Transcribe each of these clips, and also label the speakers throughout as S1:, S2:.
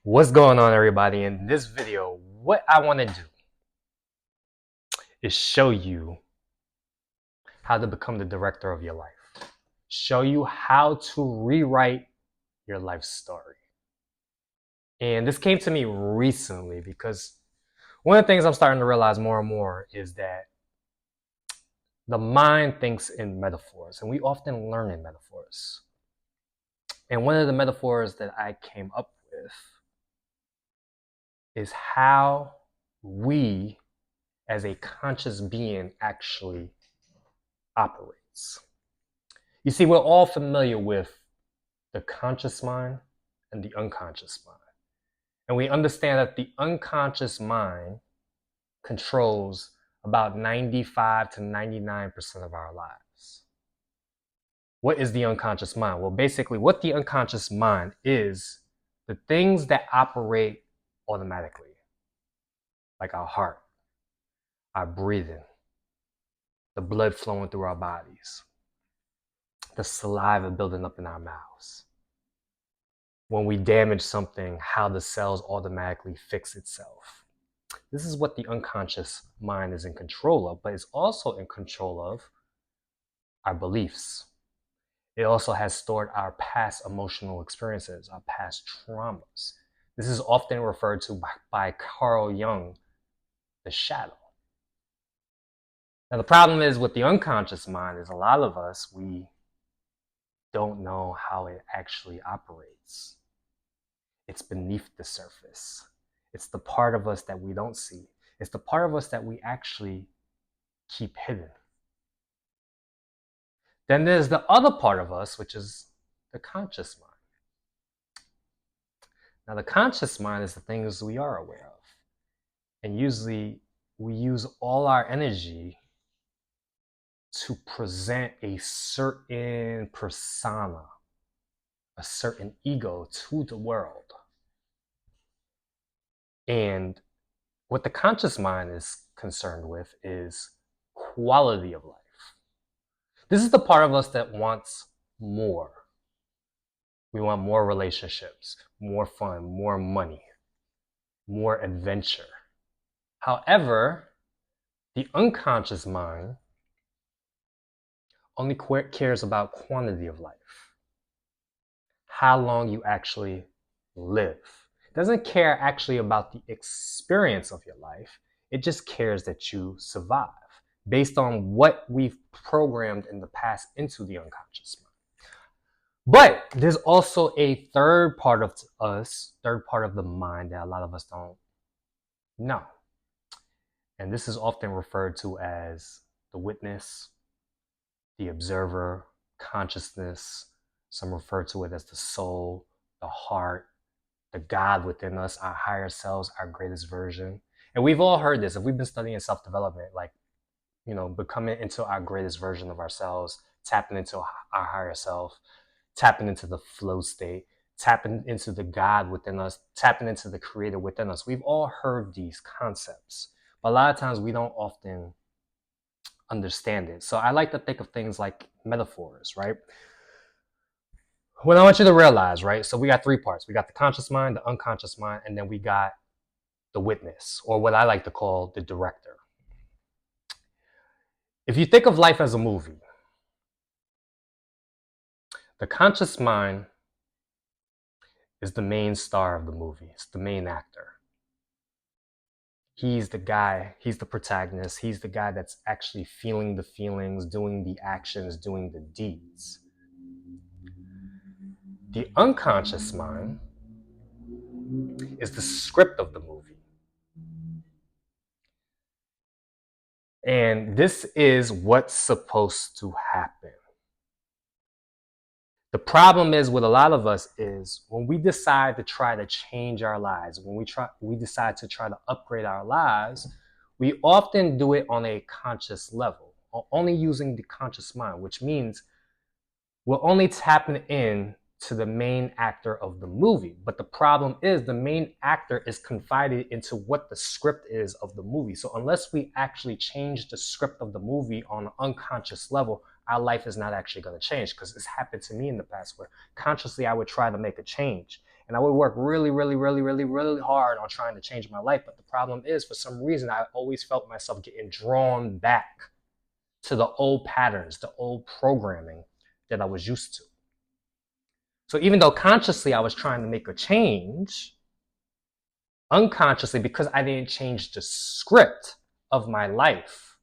S1: What's going on, everybody? In this video, what I want to do is show you how to become the director of your life. Show you how to rewrite your life story. And this came to me recently because one of the things I'm starting to realize more and more is that the mind thinks in metaphors, and we often learn in metaphors. And one of the metaphors that I came up with is how we as a conscious being actually operates. You see, we're all familiar with the conscious mind and the unconscious mind. And we understand that the unconscious mind controls about 95 to 99% of our lives. What is the unconscious mind? Well, basically, what the unconscious mind is the things that operate automatically, like our heart, our breathing, the blood flowing through our bodies, the saliva building up in our mouths. When we damage something, how the cells automatically fix itself. This is what the unconscious mind is in control of, but it's also in control of our beliefs. It also has stored our past emotional experiences, our past traumas. This is often referred to by Carl Jung, the shadow. Now, the problem is with the unconscious mind is a lot of us, we don't know how it actually operates. It's beneath the surface. It's the part of us that we don't see. It's the part of us that we actually keep hidden. Then there's the other part of us, which is the conscious mind. Now, the conscious mind is the things we are aware of. And usually we use all our energy to present a certain persona, a certain ego to the world. And what the conscious mind is concerned with is quality of life. This is the part of us that wants more. We want more relationships, more fun, more money, more adventure. However, the unconscious mind only cares about quantity of life, how long you actually live. It doesn't care actually about the experience of your life. It just cares that you survive based on what we've programmed in the past into the unconscious mind. But there's also a third part of us, third part of the mind that a lot of us don't know. And this is often referred to as the witness, the observer, consciousness. Some refer to it as the soul, the heart, the God within us, our higher selves, our greatest version. And we've all heard this. If we've been studying self-development, like, becoming into our greatest version of ourselves, tapping into our higher self, tapping into the flow state, tapping into the God within us, tapping into the creator within us. We've all heard these concepts, but a lot of times we don't often understand it. So I like to think of things like metaphors, right? What I want you to realize, right? So we got three parts. We got the conscious mind, the unconscious mind, and then we got the witness, or what I like to call the director. If you think of life as a movie, the conscious mind is the main star of the movie. It's the main actor. He's the guy, he's the protagonist, he's the guy that's actually feeling the feelings, doing the actions, doing the deeds. The unconscious mind is the script of the movie. And this is what's supposed to happen. The problem is with a lot of us is when we decide to try to change our lives, when we decide to try to upgrade our lives, we often do it on a conscious level, only using the conscious mind, which means we're only tapping in to the main actor of the movie. But the problem is the main actor is confided into what the script is of the movie. So unless we actually change the script of the movie on an unconscious level, our life is not actually going to change, because it's happened to me in the past where consciously I would try to make a change. And I would work really, really, really, really, really hard on trying to change my life. But the problem is, for some reason, I always felt myself getting drawn back to the old patterns, the old programming that I was used to. So even though consciously I was trying to make a change, unconsciously, because I didn't change the script of my life,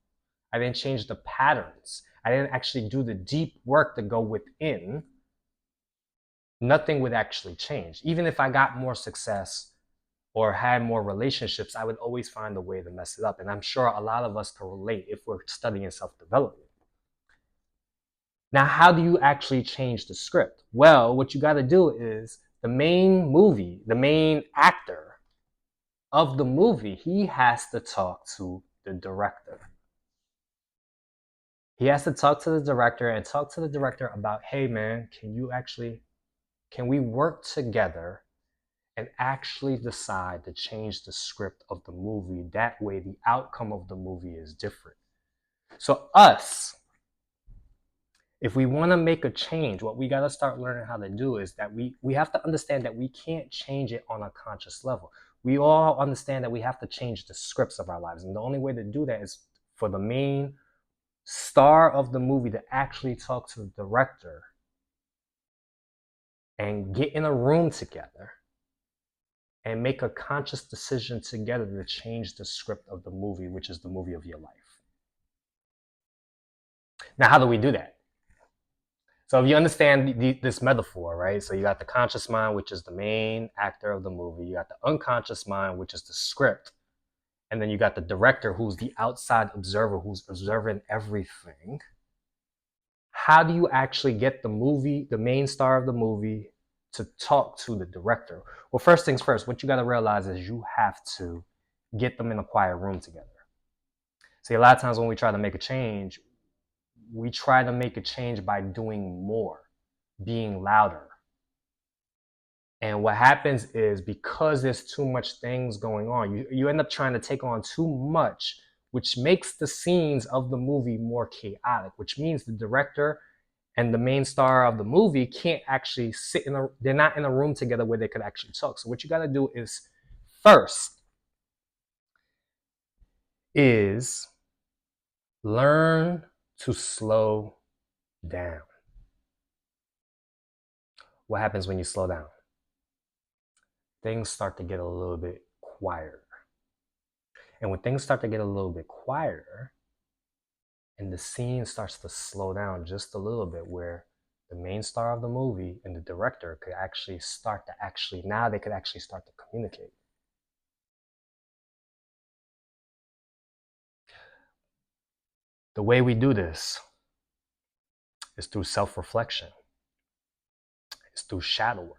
S1: I didn't change the patterns, I didn't actually do the deep work to go within, nothing would actually change. Even if I got more success or had more relationships, I would always find a way to mess it up. And I'm sure a lot of us can relate if we're studying self-development. Now, how do you actually change the script? Well, what you got to do is the main actor of the movie, he has to talk to the director. He has to talk to the director and talk to the director about, hey man, can we work together and actually decide to change the script of the movie? That way the outcome of the movie is different. So if we want to make a change, what we got to start learning how to do is that we have to understand that we can't change it on a conscious level. We all understand that we have to change the scripts of our lives. And the only way to do that is for the main star of the movie to actually talk to the director and get in a room together and make a conscious decision together to change the script of the movie, which is the movie of your life. Now, how do we do that? So if you understand this metaphor, right? So you got the conscious mind, which is the main actor of the movie. You got the unconscious mind, which is the script. And then you got the director, who's the outside observer, who's observing everything. How do you actually get the main star of the movie, to talk to the director? Well, first things first, what you got to realize is you have to get them in a quiet room together. See, a lot of times when we try to make a change, we try to make a change by doing more, being louder. And what happens is, because there's too much things going on, you end up trying to take on too much, which makes the scenes of the movie more chaotic, which means the director and the main star of the movie can't actually they're not in a room together where they could actually talk. So what you got to do is first is learn to slow down. What happens when you slow down? Things start to get a little bit quieter. And when things start to get a little bit quieter and the scene starts to slow down just a little bit, where the main star of the movie and the director could actually start to now they could actually start to communicate. The way we do this is through self-reflection. It's through shadow work.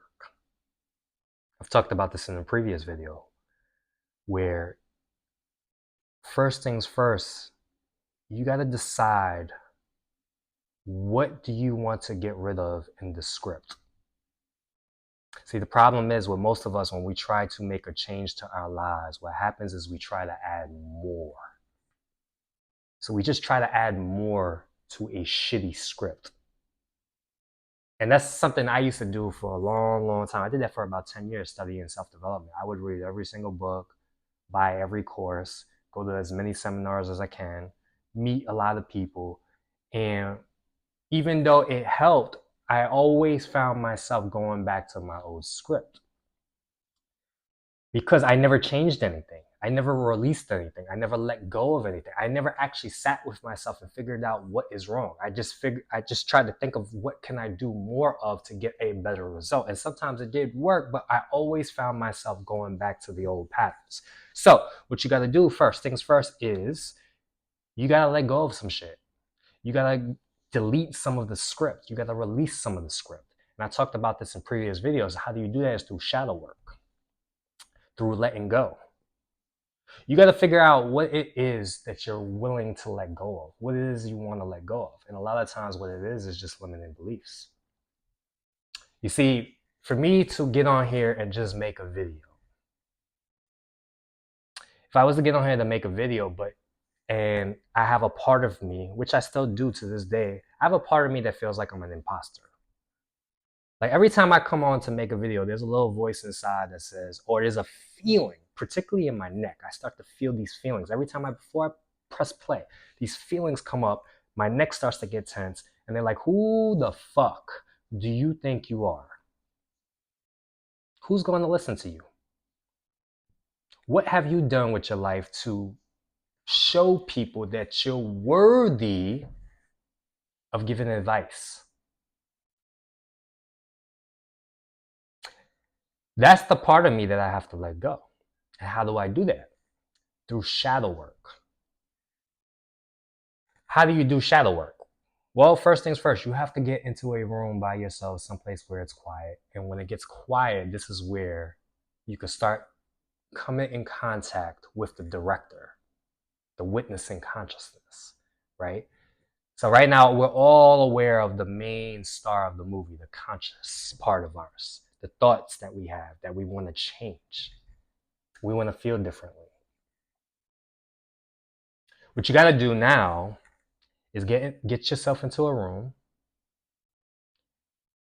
S1: I've talked about this in a previous video, where first things first, you got to decide, what do you want to get rid of in the script? See, the problem is with most of us, when we try to make a change to our lives, what happens is we try to add more. So we just try to add more to a shitty script. And that's something I used to do for a long, long time. I did that for about 10 years, studying self-development. I would read every single book, buy every course, go to as many seminars as I can, meet a lot of people. And even though it helped, I always found myself going back to my old script, because I never changed anything. I never released anything. I never let go of anything. I never actually sat with myself and figured out what is wrong. I just tried to think of what can I do more of to get a better result. And sometimes it did work, but I always found myself going back to the old patterns. So what you got to do, first things first, is you got to let go of some shit. You got to delete some of the script. You got to release some of the script. And I talked about this in previous videos. How do you do that? Is through shadow work, through letting go. You got to figure out what it is that you're willing to let go of, what it is you want to let go of. And a lot of times what it is just limiting beliefs. You see, for me to get on here and just make a video, if I was to get on here to make a video, and I have a part of me, which I still do to this day, I have a part of me that feels like I'm an imposter. Like every time I come on to make a video, there's a little voice inside that says, or there's a feeling, particularly in my neck. I start to feel these feelings. Every time before I press play, these feelings come up, my neck starts to get tense, and they're like, who the fuck do you think you are? Who's going to listen to you? What have you done with your life to show people that you're worthy of giving advice? That's the part of me that I have to let go. And how do I do that? Through shadow work. How do you do shadow work? Well, first things first, you have to get into a room by yourself, someplace where it's quiet. And when it gets quiet, this is where you can start coming in contact with the director, the witnessing consciousness, right? So right now, we're all aware of the main star of the movie, the conscious part of ours, the thoughts that we have that we want to change. We want to feel differently. What you got to do now is get yourself into a room,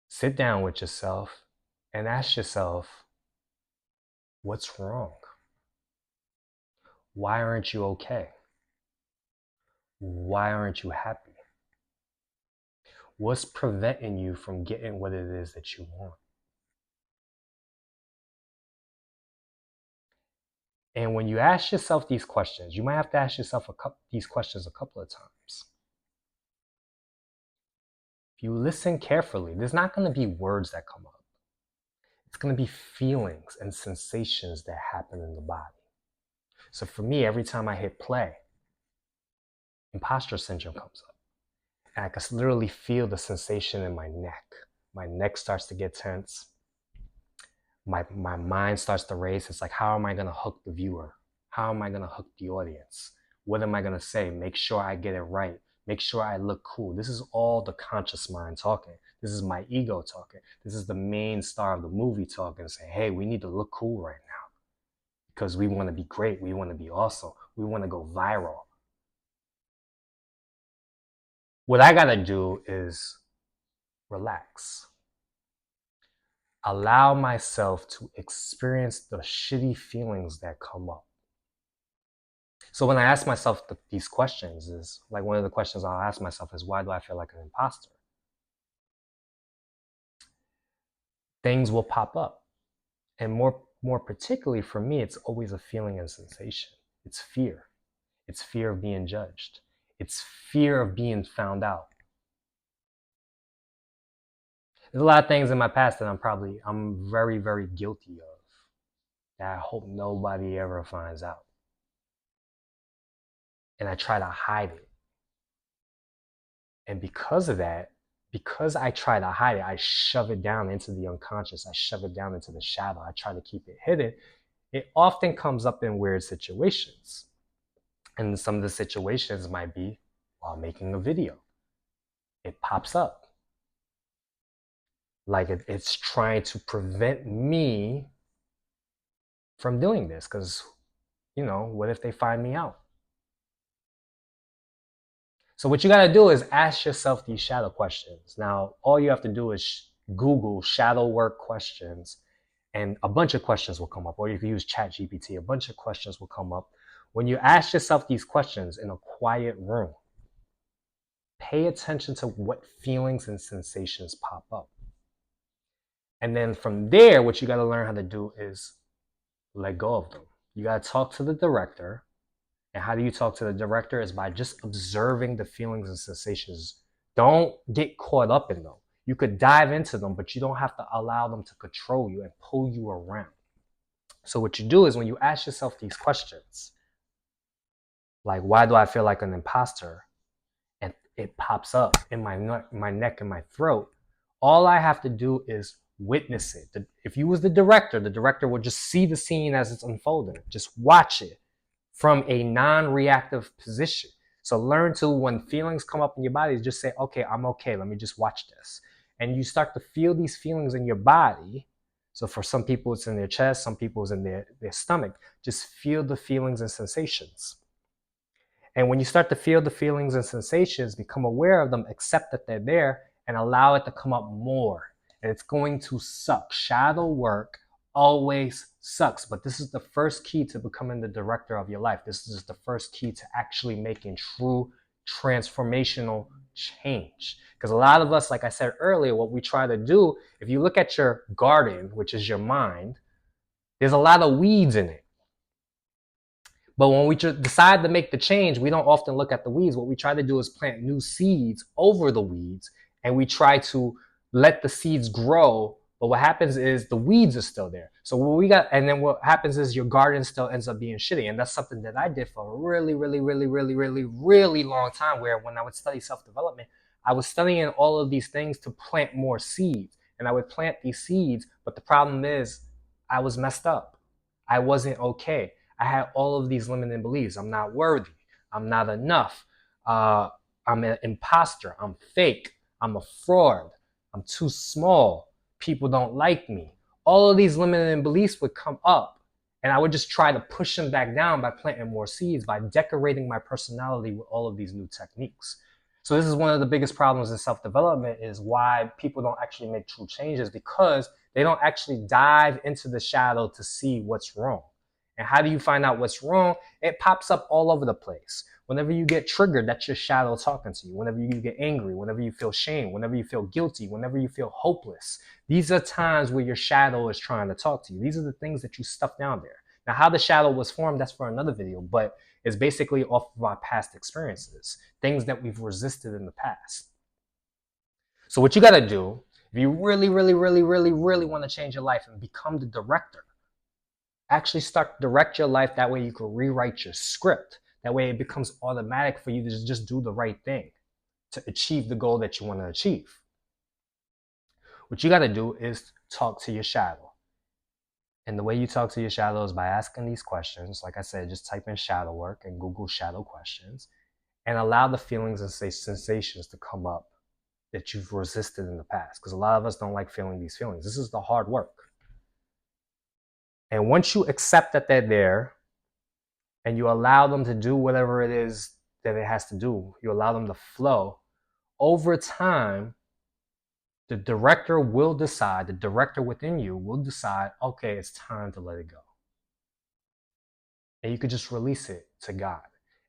S1: sit down with yourself, and ask yourself, what's wrong? Why aren't you okay? Why aren't you happy? What's preventing you from getting what it is that you want? And when you ask yourself these questions, you might have to ask yourself these questions a couple of times. If you listen carefully, there's not going to be words that come up. It's going to be feelings and sensations that happen in the body. So for me, every time I hit play, imposter syndrome comes up. And I can literally feel the sensation in my neck. My neck starts to get tense. My mind starts to race. It's like, how am I going to hook the viewer? How am I going to hook the audience? What am I going to say? Make sure I get it right. Make sure I look cool. This is all the conscious mind talking. This is my ego talking. This is the main star of the movie talking, saying, hey, we need to look cool right now because we want to be great. We want to be awesome. We want to go viral. What I got to do is relax. Allow myself to experience the shitty feelings that come up. So when I ask myself these questions, is like one of the questions I'll ask myself is, why do I feel like an imposter? Things will pop up. And more particularly for me, it's always a feeling and sensation. It's fear. It's fear of being judged. It's fear of being found out. There's a lot of things in my past that I'm very, very guilty of that I hope nobody ever finds out. And I try to hide it. And because of that, because I try to hide it, I shove it down into the unconscious. I shove it down into the shadow. I try to keep it hidden. It often comes up in weird situations. And some of the situations might be while making a video. It pops up. Like it's trying to prevent me from doing this because, what if they find me out? So what you got to do is ask yourself these shadow questions. Now, all you have to do is Google shadow work questions and a bunch of questions will come up. Or you can use ChatGPT. A bunch of questions will come up. When you ask yourself these questions in a quiet room, pay attention to what feelings and sensations pop up. And then from there, what you got to learn how to do is let go of them. You got to talk to the director. And how do you talk to the director? Is by just observing the feelings and sensations. Don't get caught up in them. You could dive into them, but you don't have to allow them to control you and pull you around. So what you do is when you ask yourself these questions, like, why do I feel like an imposter? And it pops up in my neck and my throat. All I have to do is witness it. If you was the director would just see the scene as it's unfolding. Just watch it from a non-reactive position. So learn to, when feelings come up in your body, just say, okay, I'm okay. Let me just watch this. And you start to feel these feelings in your body. So for some people, it's in their chest. Some people, it's in their stomach. Just feel the feelings and sensations. And when you start to feel the feelings and sensations, become aware of them, accept that they're there, and allow it to come up more and it's going to suck. Shadow work always sucks, but this is the first key to becoming the director of your life. This is the first key to actually making true transformational change. Because a lot of us, like I said earlier, what we try to do, if you look at your garden, which is your mind, there's a lot of weeds in it. But when we decide to make the change, we don't often look at the weeds. What we try to do is plant new seeds over the weeds, and we try to let the seeds grow. But what happens is the weeds are still there. So what happens is your garden still ends up being shitty. And that's something that I did for a really, really, really, really, really, really long time, where when I would study self-development, I was studying all of these things to plant more seeds. And I would plant these seeds, but the problem is I was messed up. I wasn't okay. I had all of these limiting beliefs. I'm not worthy. I'm not enough. I'm an imposter. I'm fake. I'm a fraud. I'm too small. People don't like me. All of these limiting beliefs would come up, and I would just try to push them back down by planting more seeds, by decorating my personality with all of these new techniques. So this is one of the biggest problems in self-development, is why people don't actually make true changes, because they don't actually dive into the shadow to see what's wrong. And how do you find out what's wrong? It pops up all over the place. Whenever you get triggered, that's your shadow talking to you. Whenever you get angry, whenever you feel shame, whenever you feel guilty, whenever you feel hopeless, these are times where your shadow is trying to talk to you. These are the things that you stuff down there. Now, how the shadow was formed, that's for another video, but it's basically off of our past experiences, things that we've resisted in the past. So what you got to do, if you really, really, really, really, really want to change your life and become the director, actually start to direct your life. That way you can rewrite your script. That way it becomes automatic for you to just do the right thing to achieve the goal that you want to achieve. What you got to do is talk to your shadow. And the way you talk to your shadow is by asking these questions. Like I said, just type in shadow work and Google shadow questions, and allow the feelings and sensations to come up that you've resisted in the past. Because a lot of us don't like feeling these feelings. This is the hard work. And once you accept that they're there, and you allow them to do whatever it is that it has to do, you allow them to flow, over time, the director within you will decide, okay, it's time to let it go. And you could just release it to God.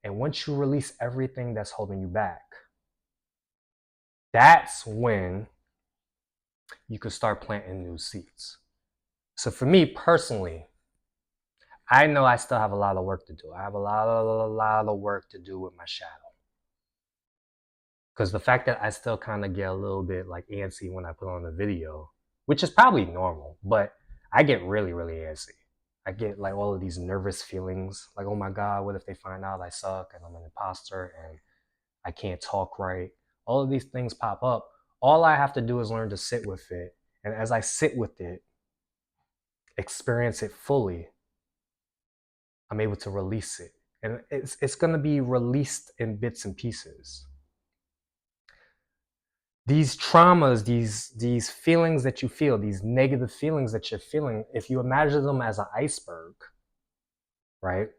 S1: And once you release everything that's holding you back, that's when you could start planting new seeds. So for me personally, I know I still have a lot of work to do. I have a lot of work to do with my shadow. Because the fact that I still kind of get a little bit like antsy when I put on a video, which is probably normal, but I get really, really antsy. I get like all of these nervous feelings, like, oh my God, what if they find out I suck and I'm an imposter and I can't talk right? All of these things pop up. All I have to do is learn to sit with it. And as I sit with it, experience it fully, I'm able to release it. And it's going to be released in bits and pieces. These traumas, these feelings that you feel, these negative feelings that you're feeling, if you imagine them as an iceberg, right?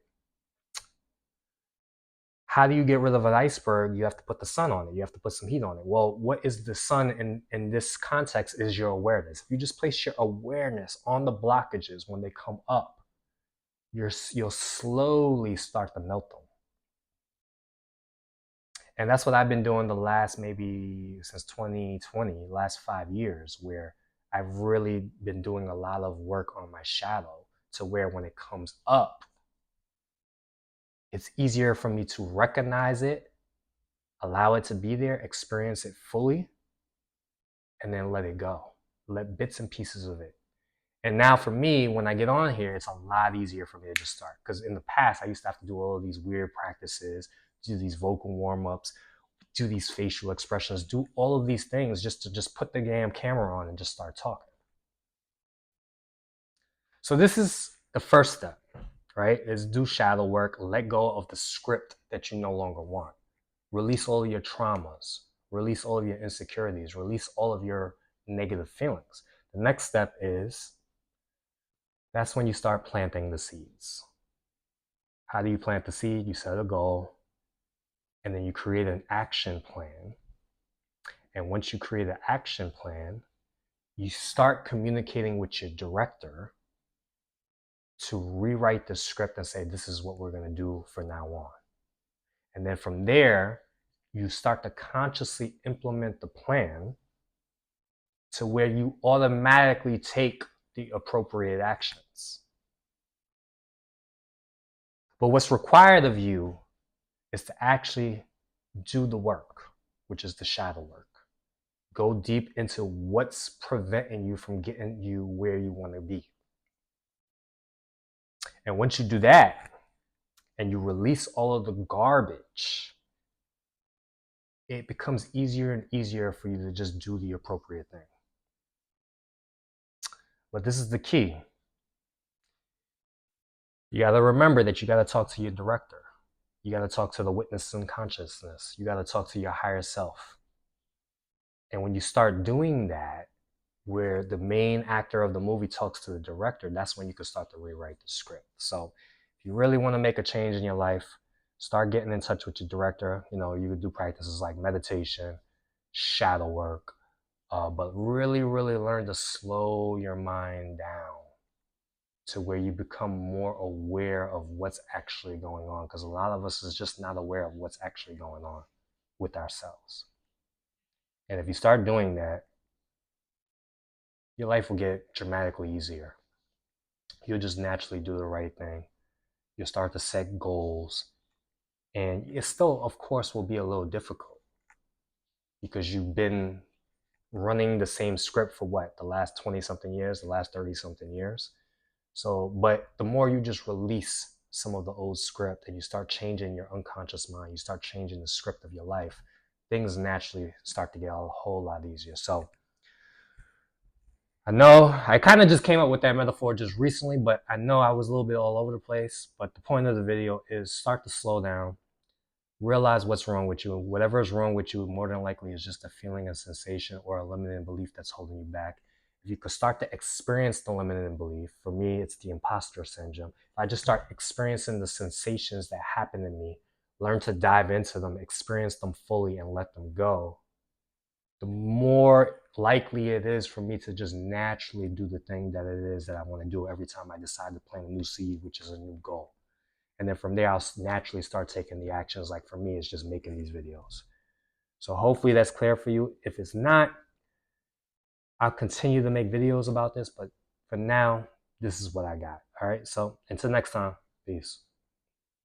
S1: How do you get rid of an iceberg? You have to put the sun on it. You have to put some heat on it. Well, what is the sun in this context is your awareness. If you just place your awareness on the blockages when they come up, you'll slowly start to melt them. And that's what I've been doing the last, maybe since 2020, last 5 years, where I've really been doing a lot of work on my shadow, to where when it comes up, it's easier for me to recognize it, allow it to be there, experience it fully, and then let it go. Let bits and pieces of it. And now for me, when I get on here, it's a lot easier for me to just start. Because in the past, I used to have to do all of these weird practices, do these vocal warm-ups, do these facial expressions, do all of these things just to put the damn camera on and just start talking. So this is the first step, right? Is do shadow work, let go of the script that you no longer want. Release all of your traumas, release all of your insecurities, release all of your negative feelings. The next step is, that's when you start planting the seeds. How do you plant the seed? You set a goal, and then you create an action plan. And once you create an action plan, you start communicating with your director to rewrite the script and say, this is what we're going to do from now on. And then from there, you start to consciously implement the plan to where you automatically take the appropriate actions. But what's required of you is to actually do the work, which is the shadow work. Go deep into what's preventing you from getting you where you want to be. And once you do that, and you release all of the garbage, it becomes easier and easier for you to just do the appropriate thing. But this is the key. You got to remember that you got to talk to your director. You got to talk to the witness in consciousness. You got to talk to your higher self. And when you start doing that, where the main actor of the movie talks to the director, that's when you can start to rewrite the script. So if you really want to make a change in your life, start getting in touch with your director. You know, you could do practices like meditation, shadow work, but really, really learn to slow your mind down to where you become more aware of what's actually going on. Because a lot of us is just not aware of what's actually going on with ourselves. And if you start doing that, your life will get dramatically easier. You'll just naturally do the right thing. You'll start to set goals. And it still, of course, will be a little difficult because you've been running the same script for what? The last 20-something years, the last 30-something years. So, but the more you just release some of the old script and you start changing your unconscious mind, you start changing the script of your life, things naturally start to get a whole lot easier. So I know I kind of just came up with that metaphor just recently, but I know I was a little bit all over the place. But the point of the video is start to slow down, realize what's wrong with you. Whatever is wrong with you, more than likely is just a feeling, a sensation, or a limiting belief that's holding you back. If you could start to experience the limiting belief, for me, it's the imposter syndrome. If I just start experiencing the sensations that happen to me, learn to dive into them, experience them fully, and let them go, the more likely it is for me to just naturally do the thing that it is that I want to do every time I decide to plant a new seed, which is a new goal. And then from there, I'll naturally start taking the actions. Like for me, it's just making these videos. So hopefully that's clear for you. If it's not, I'll continue to make videos about this. But for now, this is what I got. All right. So until next time, peace.